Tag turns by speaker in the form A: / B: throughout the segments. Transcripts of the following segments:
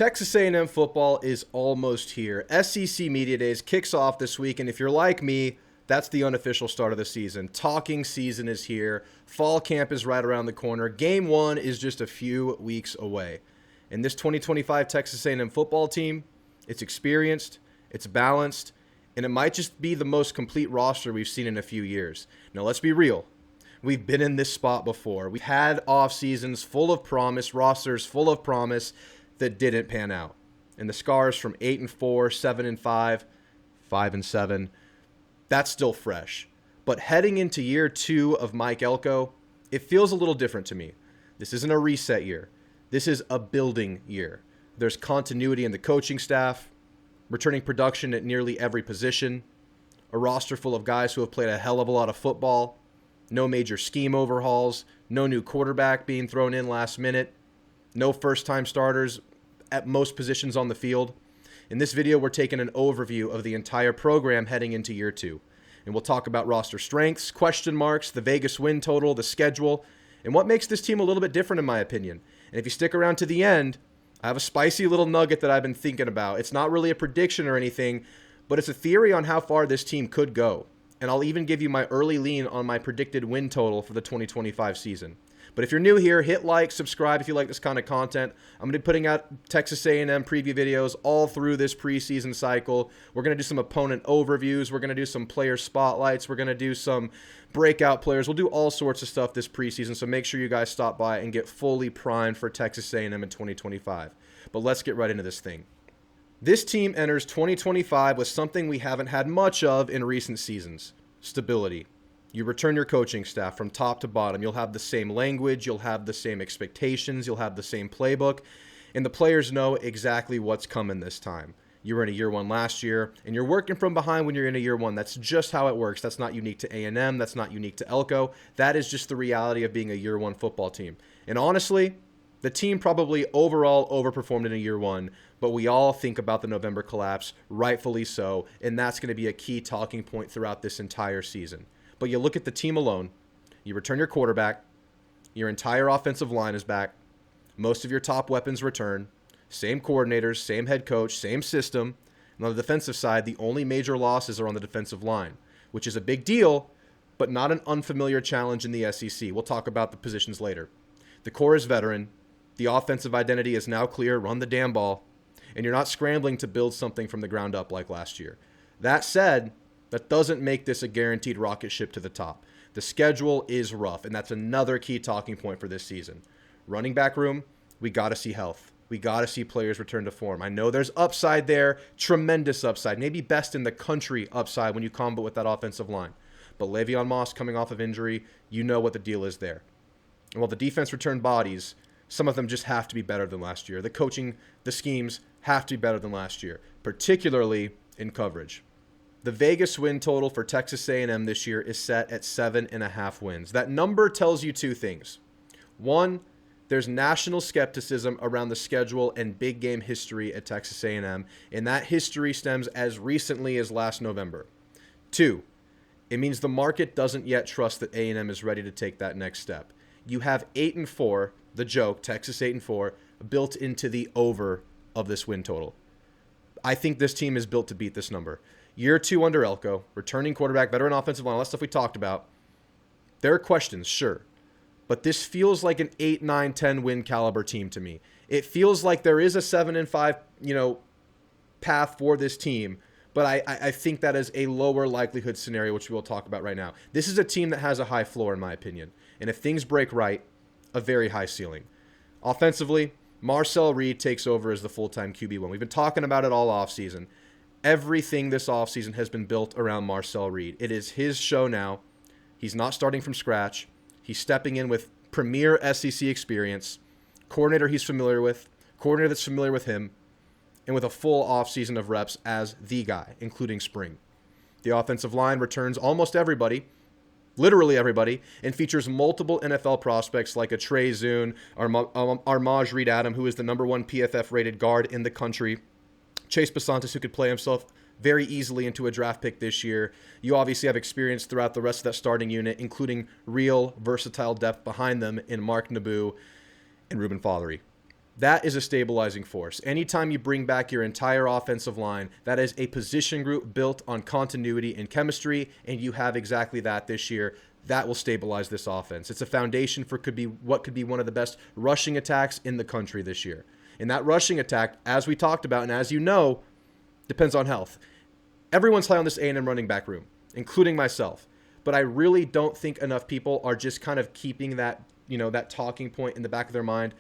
A: Texas A&M football is almost here. SEC Media Days kicks off this week, and if you're like me, that's the unofficial start of the season. Talking season is here. Fall camp is right around the corner. Game 1 is just a few weeks away. And this 2025 Texas A&M football team, it's experienced, it's balanced, and it might just be the most complete roster we've seen in a few years. Now, let's be real. We've been in this spot before. We've had off seasons full of promise, rosters full of promise that didn't pan out. And the scars from 8-4, 7-5, 5-7, that's still fresh. But heading into year 2 of Mike Elko, it feels a little different to me. This isn't a reset year. This is a building year. There's continuity in the coaching staff, returning production at nearly every position, a roster full of guys who have played a hell of a lot of football, no major scheme overhauls, no new quarterback being thrown in last minute, no first-time starters at most positions on the field. In this video, we're taking an overview of the entire program heading into year 2. And we'll talk about roster strengths, question marks, the Vegas win total, the schedule, and what makes this team a little bit different in my opinion. And if you stick around to the end, I have a spicy little nugget that I've been thinking about. It's not really a prediction or anything, but it's a theory on how far this team could go. And I'll even give you my early lean on my predicted win total for the 2025 season. But if you're new here, hit like, subscribe if you like this kind of content. I'm going to be putting out Texas A&M preview videos all through this preseason cycle. We're going to do some opponent overviews. We're going to do some player spotlights. We're going to do some breakout players. We'll do all sorts of stuff this preseason, so make sure you guys stop by and get fully primed for Texas A&M in 2025. But let's get right into this thing. This team enters 2025 with something we haven't had much of in recent seasons: stability. You return your coaching staff from top to bottom. You'll have the same language. You'll have the same expectations. You'll have the same playbook. And the players know exactly what's coming this time. You were in a year 1 last year, and you're working from behind when you're in a year 1. That's just how it works. That's not unique to A&M. That's not unique to Elko. That is just the reality of being a year 1 football team. And honestly, the team probably overall overperformed in a year 1, but we all think about the November collapse, rightfully so, and that's going to be a key talking point throughout this entire season. But you look at the team alone, you return your quarterback, your entire offensive line is back, most of your top weapons return, same coordinators, same head coach, same system. And on the defensive side, the only major losses are on the defensive line, which is a big deal, but not an unfamiliar challenge in the SEC. We'll talk about the positions later. The core is veteran. The offensive identity is now clear, run the damn ball, and you're not scrambling to build something from the ground up like last year. That said, that doesn't make this a guaranteed rocket ship to the top. The schedule is rough, and that's another key talking point for this season. Running back room, we got to see health. We got to see players return to form. I know there's upside there, tremendous upside, maybe best in the country upside when you combo with that offensive line. But Le'Veon Moss coming off of injury, you know what the deal is there. And while the defense returned bodies, some of them just have to be better than last year. The coaching, the schemes have to be better than last year, particularly in coverage. The Vegas win total for Texas A&M this year is set at 7.5 wins. That number tells you two things. One, there's national skepticism around the schedule and big game history at Texas A&M, and that history stems as recently as last November. Two, it means the market doesn't yet trust that A&M is ready to take that next step. You have 8-4, the joke, Texas 8-4, built into the over of this win total. I think this team is built to beat this number. Year 2 under Elko, returning quarterback, veteran offensive line, all that stuff we talked about. There are questions, sure. But this feels like an 8, 9, 10 win caliber team to me. It feels like there is a 7-5, path for this team. But I think that is a lower likelihood scenario, which we will talk about right now. This is a team that has a high floor, in my opinion. And if things break right, a very high ceiling. Offensively, Marcel takes over as the full-time QB1. We've been talking about it all offseason. Everything this offseason has been built around Marcel. It is his show now. He's not starting from scratch. He's stepping in with premier SEC experience, coordinator he's familiar with, coordinator that's familiar with him, and with a full offseason of reps as the guy, including spring. The offensive line returns almost everybody, literally everybody, and features multiple NFL prospects like a Trey Zune, Armaj Reed Adam, who is the #1 PFF-rated guard in the country, Chase Basantis, who could play himself very easily into a draft pick this year. You obviously have experience throughout the rest of that starting unit, including real versatile depth behind them in Mark Naboo and Ruben Fothery. That is a stabilizing force. Anytime you bring back your entire offensive line, that is a position group built on continuity and chemistry, and you have exactly that this year. That will stabilize this offense. It's a foundation for what could be one of the best rushing attacks in the country this year. And that rushing attack, as we talked about, and as you know, depends on health. Everyone's high on this A&M running back room, including myself. But I really don't think enough people are just kind of keeping that, that talking point in the back of their mind.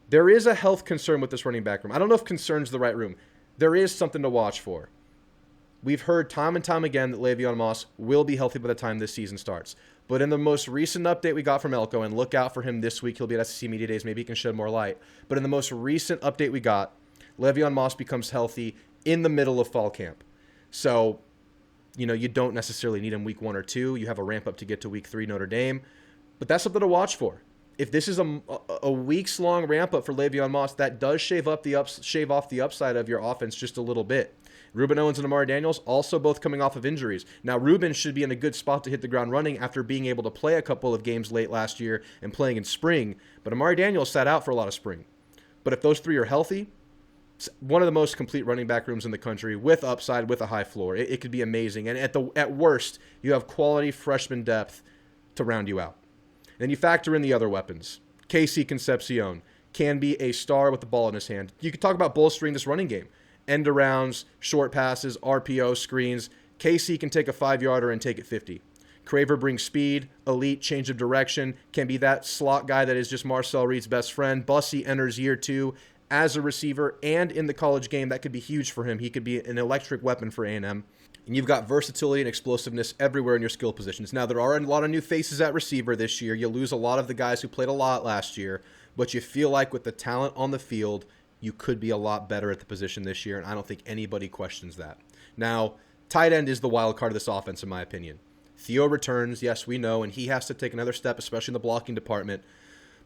A: There is a health concern with this running back room. I don't know if concern's the right room. There is something to watch for. We've heard time and time again that Le'Veon Moss will be healthy by the time this season starts. But in the most recent update we got from Elko, and look out for him this week, he'll be at SEC Media Days, maybe he can shed more light. But in the most recent update we got, Le'Veon Moss becomes healthy in the middle of fall camp. So, you don't necessarily need him week 1 or 2. You have a ramp up to get to week 3 Notre Dame. But that's something to watch for. If this is a weeks-long ramp-up for Le'Veon Moss, that does shave off the upside of your offense just a little bit. Ruben Owens and Amari Daniels also both coming off of injuries. Now, Ruben should be in a good spot to hit the ground running after being able to play a couple of games late last year and playing in spring. But Amari Daniels sat out for a lot of spring. But if those three are healthy, it's one of the most complete running back rooms in the country with upside, with a high floor. It could be amazing. And at worst, you have quality freshman depth to round you out. Then you factor in the other weapons. Concepcion can be a star with the ball in his hand. You could talk about bolstering this running game. End arounds, short passes, RPO, screens. KC can take a 5-yarder and take it 50. Craver brings speed, elite, change of direction, can be that slot guy that is just Marcel Reed's best friend. Bussy enters year 2 as a receiver and in the college game. That could be huge for him. He could be an electric weapon for A&M. And you've got versatility and explosiveness everywhere in your skill positions. Now, there are a lot of new faces at receiver this year. You lose a lot of the guys who played a lot last year, but you feel like with the talent on the field, you could be a lot better at the position this year, and I don't think anybody questions that. Now, tight end is the wild card of this offense, in my opinion. Theo returns, yes, we know, and he has to take another step, especially in the blocking department.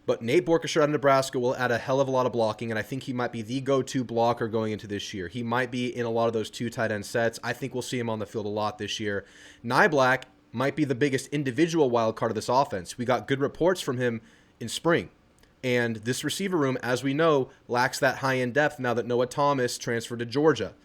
A: But Nate Borkeshaw out of Nebraska will add a hell of a lot of blocking, and I think he might be the go-to blocker going into this year. He might be in a lot of those 2 tight end sets. I think we'll see him on the field a lot this year. Nyblack might be the biggest individual wild card of this offense. We got good reports from him in spring. And this receiver room, as we know, lacks that high-end depth now that Noah Thomas transferred to Georgia.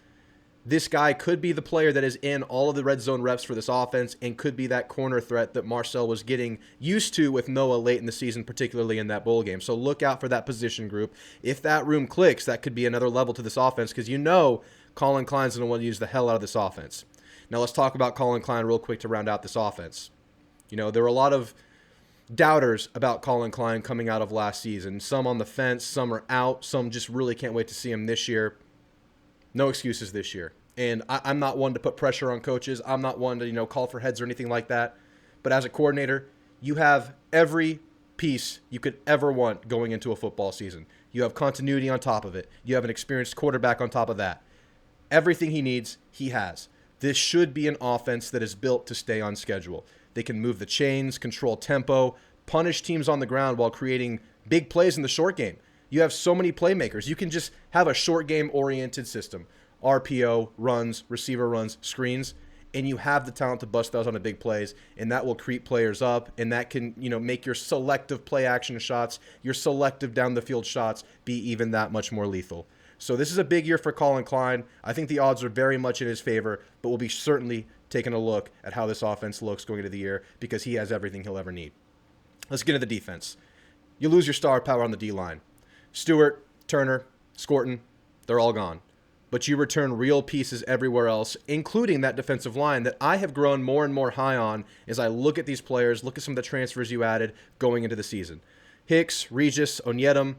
A: This guy could be the player that is in all of the red zone reps for this offense and could be that corner threat that Marcel was getting used to with Noah late in the season, particularly in that bowl game. So look out for that position group. If that room clicks, that could be another level to this offense because Colin Klein's going to want to use the hell out of this offense. Now let's talk about Colin Klein real quick to round out this offense. There were a lot of doubters about Colin Klein coming out of last season. Some on the fence, some are out, some just really can't wait to see him this year. No excuses this year. And I'm not one to put pressure on coaches. I'm not one to, call for heads or anything like that. But as a coordinator, you have every piece you could ever want going into a football season. You have continuity on top of it. You have an experienced quarterback on top of that. Everything he needs, he has. This should be an offense that is built to stay on schedule. They can move the chains, control tempo, punish teams on the ground while creating big plays in the short game. You have so many playmakers. You can just have a short game-oriented system. RPO, runs, receiver runs, screens, and you have the talent to bust those on the big plays, and that will creep players up, and that can, make your selective play-action shots, your selective down-the-field shots be even that much more lethal. So this is a big year for Colin Klein. I think the odds are very much in his favor, but we'll be certainly taking a look at how this offense looks going into the year because he has everything he'll ever need. Let's get into the defense. You lose your star power on the D-line. Stewart, Turner, Scorton, they're all gone. But you return real pieces everywhere else, including that defensive line that I have grown more and more high on as I look at these players, look at some of the transfers you added going into the season. Hicks, Regis, Onyedem,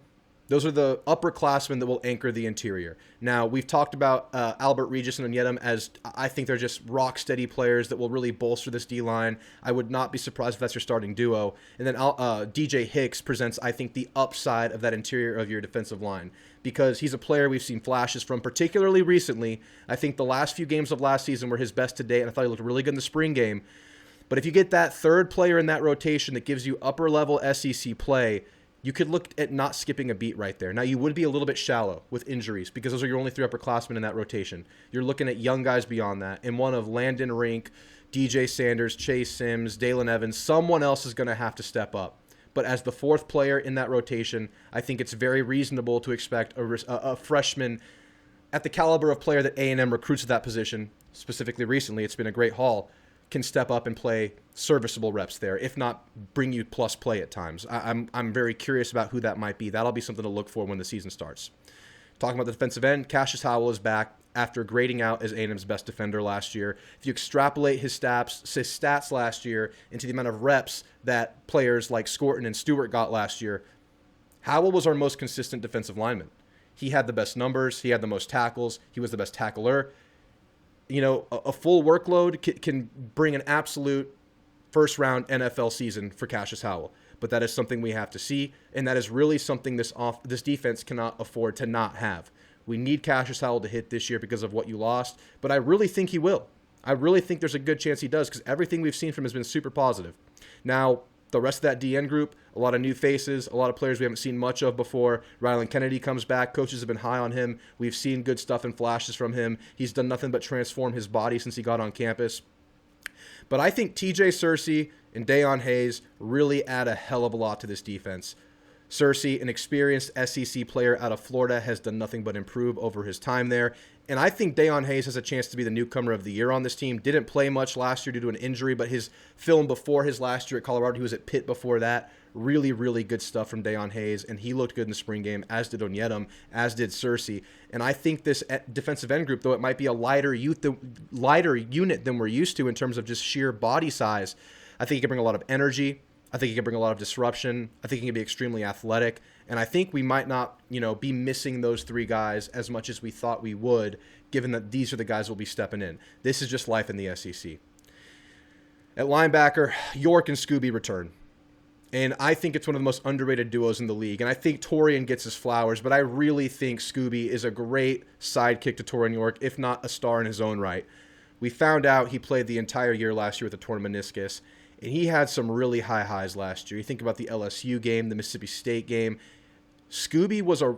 A: those are the upperclassmen that will anchor the interior. Now, we've talked about Albert Regis and Onyedem as I think they're just rock-steady players that will really bolster this D-line. I would not be surprised if that's your starting duo. And then DJ Hicks presents, I think, the upside of that interior of your defensive line because he's a player we've seen flashes from, particularly recently. I think the last few games of last season were his best to date, and I thought he looked really good in the spring game. But if you get that third player in that rotation that gives you upper-level SEC play, you could look at not skipping a beat right there. Now, you would be a little bit shallow with injuries because those are your only 3 upperclassmen in that rotation. You're looking at young guys beyond that. And one of Landon Rink, DJ Sanders, Chase Sims, Dalen Evans, someone else is going to have to step up. but as the fourth player in that rotation, I think it's very reasonable to expect a freshman at the caliber of player that A&M recruits at that position, specifically recently, it's been a great haul, can step up and play serviceable reps there, if not bring you plus play at times. I'm very curious about who that might be. That'll be something to look for when the season starts. Talking about the defensive end, Cassius Howell is back after grading out as A&M's best defender last year. If you extrapolate his stats last year into the amount of reps that players like Scorton and Stewart got last year, Howell was our most consistent defensive lineman. He had the best numbers. He had the most tackles. He was the best tackler. You know, a full workload can bring an absolute first-round NFL season for Cassius Howell. But that is something we have to see, and that is really something this defense cannot afford to not have. We need Cassius Howell to hit this year because of what you lost, but I really think he will. I really think there's a good chance he does because everything we've seen from him has been super positive. Now, the rest of that DN group, a lot of new faces, a lot of players we haven't seen much of before. Rylan Kennedy comes back. Coaches have been high on him. We've seen good stuff and flashes from him. He's done nothing but transform his body since he got on campus. But I think TJ Searcy and Dayon Hayes really add a hell of a lot to this defense. Searcy, an experienced SEC player out of Florida, has done nothing but improve over his time there. And I think Dayon Hayes has a chance to be the newcomer of the year on this team. Didn't play much last year due to an injury, but his film before his last year at Colorado, he was at Pitt before that. Really, really good stuff from Dayon Hayes, and he looked good in the spring game, as did Onyedum, as did Searcy. And I think this defensive end group, though it might be a lighter unit than we're used to in terms of just sheer body size, I think he can bring a lot of energy. I think he can bring a lot of disruption. I think he can be extremely athletic. And I think we might not, be missing those three guys as much as we thought we would, given that these are the guys who will be stepping in. This is just life in the SEC. At linebacker, York and Scooby return. And I think it's one of the most underrated duos in the league. And I think Torian gets his flowers, but I really think Scooby is a great sidekick to Torian York, if not a star in his own right. We found out he played the entire year last year with a torn meniscus. And he had some really high highs last year. You think about the LSU game, the Mississippi State game. Scooby was a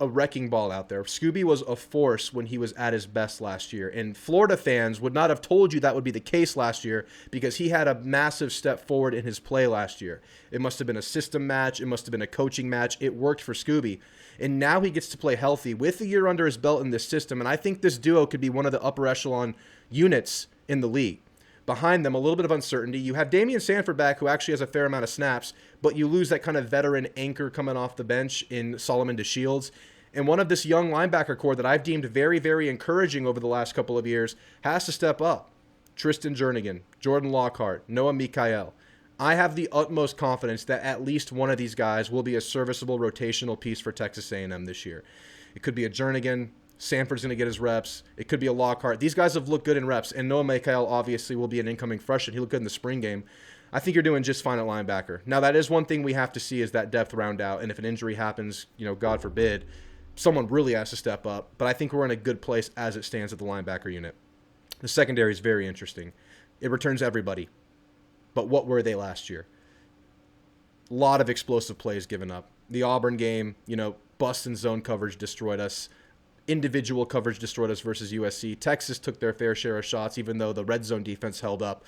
A: wrecking ball out there. Scooby was a force when he was at his best last year. And Florida fans would not have told you that would be the case last year because he had a massive step forward in his play last year. It must have been a system match. It must have been a coaching match. It worked for Scooby. And now he gets to play healthy with a year under his belt in this system. And I think this duo could be one of the upper echelon units in the league. Behind them, a little bit of uncertainty. You have Damian Sanford back, who actually has a fair amount of snaps, but you lose that kind of veteran anchor coming off the bench in Solomon DeShields. And one of this young linebacker core that I've deemed very, very encouraging over the last couple of years has to step up. Tristan Jernigan, Jordan Lockhart, Noah Mikael. I have the utmost confidence that at least one of these guys will be a serviceable rotational piece for Texas A&M this year. It could be a Jernigan. Sanford's going to get his reps. It could be a Lockhart. These guys have looked good in reps, and Noah Mikael obviously will be an incoming freshman. He looked good in the spring game. I think you're doing just fine at linebacker. Now, that is one thing we have to see is that depth round out, and if an injury happens, God forbid, someone really has to step up. But I think we're in a good place as it stands at the linebacker unit. The secondary is very interesting. It returns everybody. But what were they last year? A lot of explosive plays given up. The Auburn game, bust and zone coverage destroyed us. Individual coverage destroyed us versus USC. Texas took their fair share of shots, even though the red zone defense held up.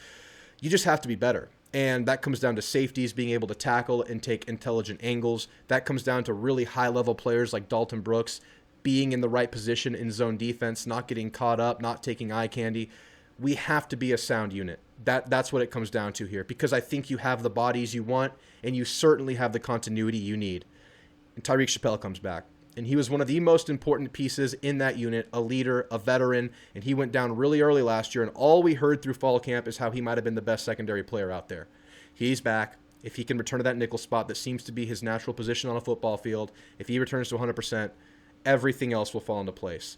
A: You just have to be better. And that comes down to safeties being able to tackle and take intelligent angles. That comes down to really high-level players like Dalton Brooks being in the right position in zone defense, not getting caught up, not taking eye candy. We have to be a sound unit. That's what it comes down to here, because I think you have the bodies you want, and you certainly have the continuity you need. And Tyreek Chappelle comes back. And he was one of the most important pieces in that unit, a leader, a veteran, and he went down really early last year, and all we heard through fall camp is how he might have been the best secondary player out there. He's back. If he can return to that nickel spot that seems to be his natural position on a football field, if he returns to 100%, everything else will fall into place.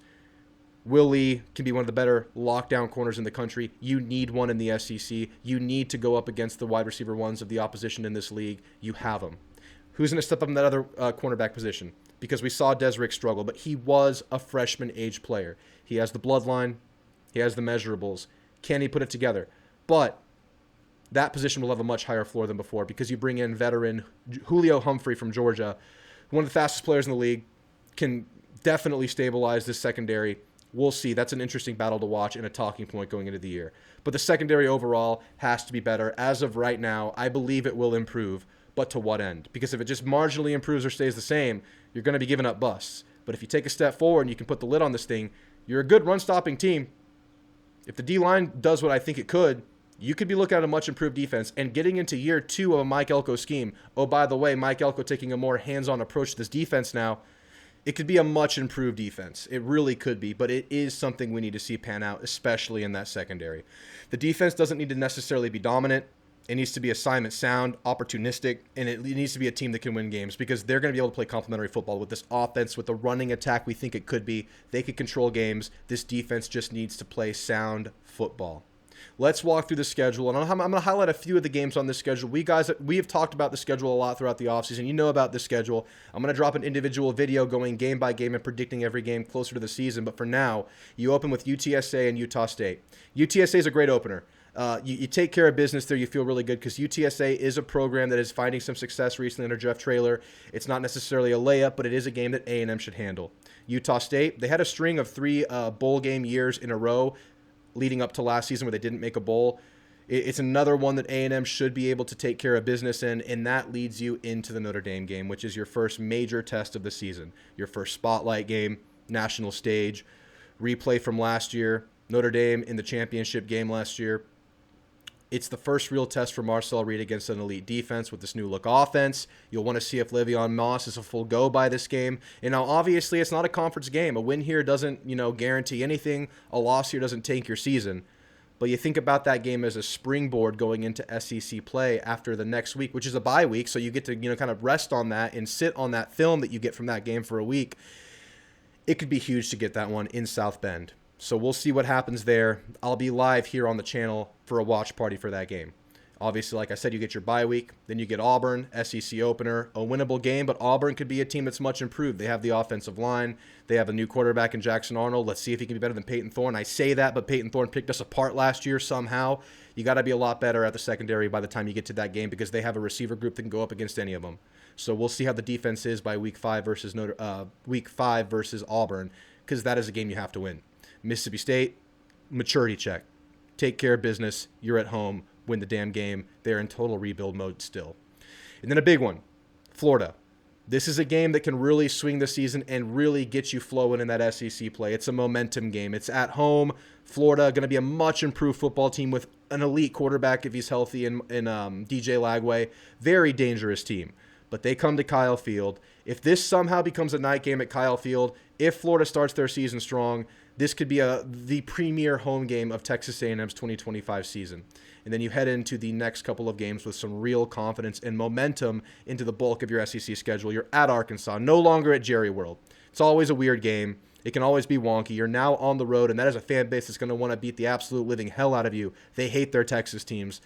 A: Will Lee can be one of the better lockdown corners in the country. You need one in the SEC. You need to go up against the wide receiver ones of the opposition in this league. You have them. Who's going to step up in that other cornerback position? Because we saw Desrick struggle, but he was a freshman-age player. He has the bloodline. He has the measurables. Can he put it together? But that position will have a much higher floor than before because you bring in veteran Julio Humphrey from Georgia, one of the fastest players in the league, can definitely stabilize this secondary. We'll see. That's an interesting battle to watch and a talking point going into the year. But the secondary overall has to be better. As of right now, I believe it will improve. but to what end? Because if it just marginally improves or stays the same, you're going to be giving up busts. But if you take a step forward and you can put the lid on this thing, you're a good run-stopping team. If the D-line does what I think it could, you could be looking at a much improved defense and getting into year 2 of a Mike Elko scheme. Oh, by the way, Mike Elko taking a more hands-on approach to this defense now. It could be a much improved defense. It really could be, but it is something we need to see pan out, especially in that secondary. The defense doesn't need to necessarily be dominant. It needs to be assignment sound, opportunistic, and it needs to be a team that can win games because they're going to be able to play complementary football with this offense, with the running attack we think it could be. They could control games. This defense just needs to play sound football. Let's walk through the schedule, and I'm going to highlight a few of the games on this schedule. We have talked about the schedule a lot throughout the offseason. You know about this schedule. I'm going to drop an individual video going game by game and predicting every game closer to the season, but for now, you open with UTSA and Utah State. UTSA is a great opener. You take care of business there, you feel really good because UTSA is a program that is finding some success recently under Jeff Traylor. It's not necessarily a layup, but it is a game that A&M should handle. Utah State, they had a string of 3 bowl game years in a row leading up to last season where they didn't make a bowl. It's another one that A&M should be able to take care of business in, and that leads you into the Notre Dame game, which is your first major test of the season, your first spotlight game, national stage, replay from last year, Notre Dame in the championship game last year. It's the first real test for Marcel Reed against an elite defense with this new look offense. You'll want to see if Le'Veon Moss is a full go by this game. And now, obviously, it's not a conference game. A win here doesn't, guarantee anything. A loss here doesn't tank your season. But you think about that game as a springboard going into SEC play after the next week, which is a bye week. So you get to, kind of rest on that and sit on that film that you get from that game for a week. It could be huge to get that one in South Bend. So we'll see what happens there. I'll be live here on the channel for a watch party for that game. Obviously, like I said, you get your bye week. Then you get Auburn, SEC opener, a winnable game. But Auburn could be a team that's much improved. They have the offensive line. They have a new quarterback in Jackson Arnold. Let's see if he can be better than Peyton Thorne. I say that, but Peyton Thorne picked us apart last year somehow. You got to be a lot better at the secondary by the time you get to that game because they have a receiver group that can go up against any of them. So we'll see how the defense is by week 5 versus Auburn because that is a game you have to win. Mississippi State, maturity check. Take care of business. You're at home. Win the damn game. They're in total rebuild mode still. And then a big one, Florida. This is a game that can really swing the season and really get you flowing in that SEC play. It's a momentum game. It's at home. Florida going to be a much improved football team with an elite quarterback if he's healthy in DJ Lagway. Very dangerous team. But they come to Kyle Field. If this somehow becomes a night game at Kyle Field, if Florida starts their season strong, this could be the premier home game of Texas A&M's 2025 season. And then you head into the next couple of games with some real confidence and momentum into the bulk of your SEC schedule. You're at Arkansas, no longer at Jerry World. It's always a weird game. It can always be wonky. You're now on the road, and that is a fan base that's going to want to beat the absolute living hell out of you. They hate their Texas teams.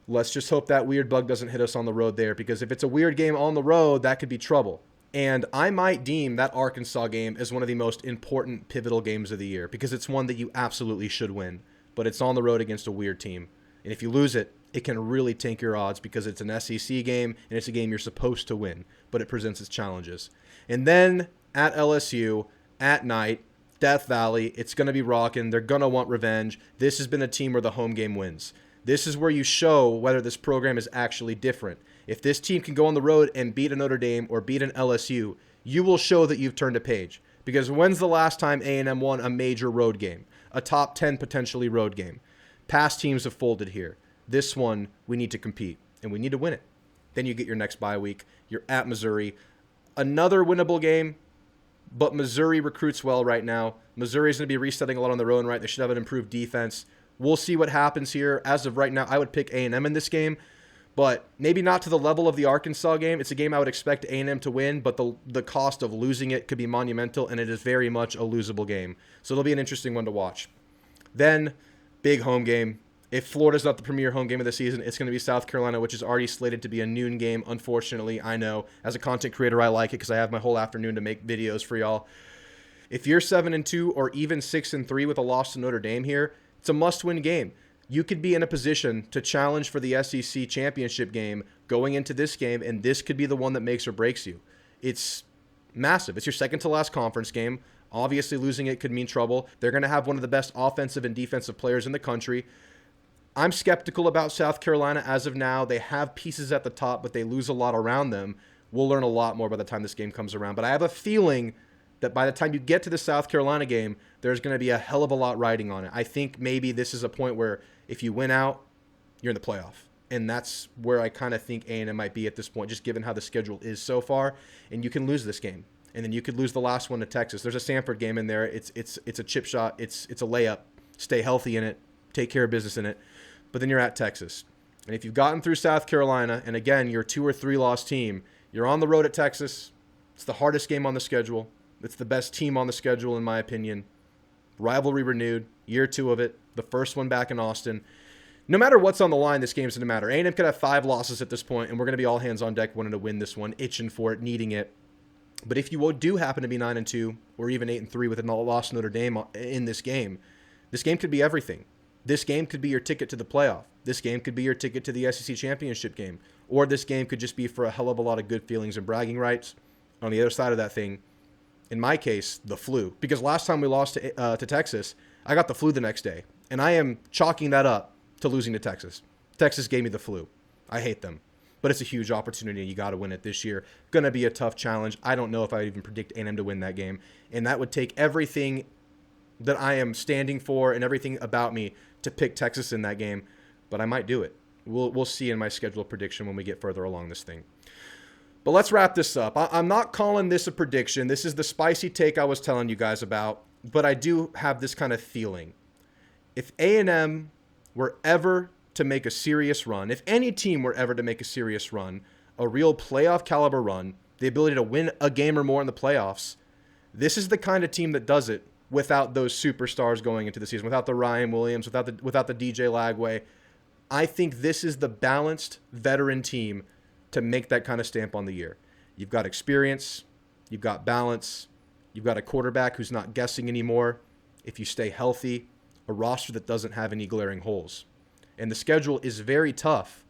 A: Let's just hope that weird bug doesn't hit us on the road there, because if it's a weird game on the road, that could be trouble. And I might deem that Arkansas game as one of the most important pivotal games of the year because it's one that you absolutely should win. But it's on the road against a weird team. And if you lose it, it can really tank your odds because it's an SEC game and it's a game you're supposed to win. But it presents its challenges. And then at LSU, at night, Death Valley, it's going to be rocking. They're going to want revenge. This has been a team where the home game wins. This is where you show whether this program is actually different. If this team can go on the road and beat a Notre Dame or beat an LSU, you will show that you've turned a page. Because when's the last time A&M won a major road game? A top 10 potentially road game. Past teams have folded here. This one, we need to compete, and we need to win it. Then you get your next bye week. You're at Missouri. Another winnable game, but Missouri recruits well right now. Missouri's going to be resetting a lot on their own, right? They should have an improved defense. We'll see what happens here. As of right now, I would pick A&M in this game, but maybe not to the level of the Arkansas game. It's a game I would expect A&M to win, but the cost of losing it could be monumental, and it is very much a losable game. So it'll be an interesting one to watch. Then, big home game. If Florida's not the premier home game of the season, it's going to be South Carolina, which is already slated to be a noon game. Unfortunately, I know. As a content creator, I like it because I have my whole afternoon to make videos for y'all. If you're 7-2 or even 6-3 with a loss to Notre Dame here, it's a must-win game. You could be in a position to challenge for the SEC championship game going into this game, and this could be the one that makes or breaks you. It's massive. It's your second-to-last conference game. Obviously, losing it could mean trouble. They're going to have one of the best offensive and defensive players in the country. I'm skeptical about South Carolina as of now. They have pieces at the top, but they lose a lot around them. We'll learn a lot more by the time this game comes around. But I have a feeling that by the time you get to the South Carolina game, there's going to be a hell of a lot riding on it. I think maybe this is a point where if you win out, you're in the playoff. And that's where I kind of think A&M might be at this point, just given how the schedule is so far. And you can lose this game. And then you could lose the last one to Texas. There's a Samford game in there. It's a chip shot. It's a layup. Stay healthy in it. Take care of business in it. But then you're at Texas. And if you've gotten through South Carolina, and again, you're a 2 or 3 loss team, you're on the road at Texas. It's the hardest game on the schedule. It's the best team on the schedule, in my opinion. Rivalry renewed. Year 2 of it. The first one back in Austin. No matter what's on the line, this game's going to matter. A&M could have 5 losses at this point, and we're going to be all hands on deck wanting to win this one, itching for it, needing it. But if you do happen to be 9-2 or even 8-3 with a loss Notre Dame in this game could be everything. This game could be your ticket to the playoff. This game could be your ticket to the SEC championship game. Or this game could just be for a hell of a lot of good feelings and bragging rights. On the other side of that thing, in my case, the flu. Because last time we lost to Texas, I got the flu the next day. And I am chalking that up to losing to Texas. Texas gave me the flu. I hate them. But it's a huge opportunity, and you got to win it this year. Going to be a tough challenge. I don't know if I would even predict A&M to win that game. And that would take everything that I am standing for and everything about me to pick Texas in that game. But I might do it. We'll see in my schedule prediction when we get further along this thing. But let's wrap this up. I'm not calling this a prediction. This is the spicy take I was telling you guys about. But I do have this kind of feeling. If A&M were ever to make a serious run, if any team were ever to make a serious run, a real playoff caliber run, the ability to win a game or more in the playoffs, this is the kind of team that does it without those superstars going into the season, without the Ryan Williams, without the DJ Lagway. I think this is the balanced veteran team to make that kind of stamp on the year. You've got experience, you've got balance, you've got a quarterback who's not guessing anymore. If you stay healthy, a roster that doesn't have any glaring holes. And the schedule is very tough,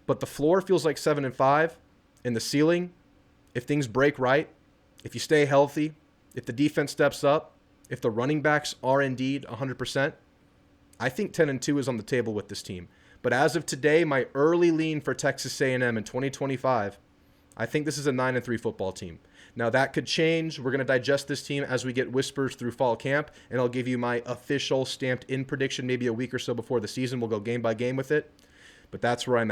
A: but the floor feels like 7-5, and the ceiling, if things break right, if you stay healthy, if the defense steps up, if the running backs are indeed 100%, I think 10-2 is on the table with this team. But as of today, my early lean for Texas A&M in 2025, I think this is a 9-3 football team. Now, that could change. We're going to digest this team as we get whispers through fall camp, and I'll give you my official stamped-in prediction maybe a week or so before the season. We'll go game by game with it, but that's where I'm at.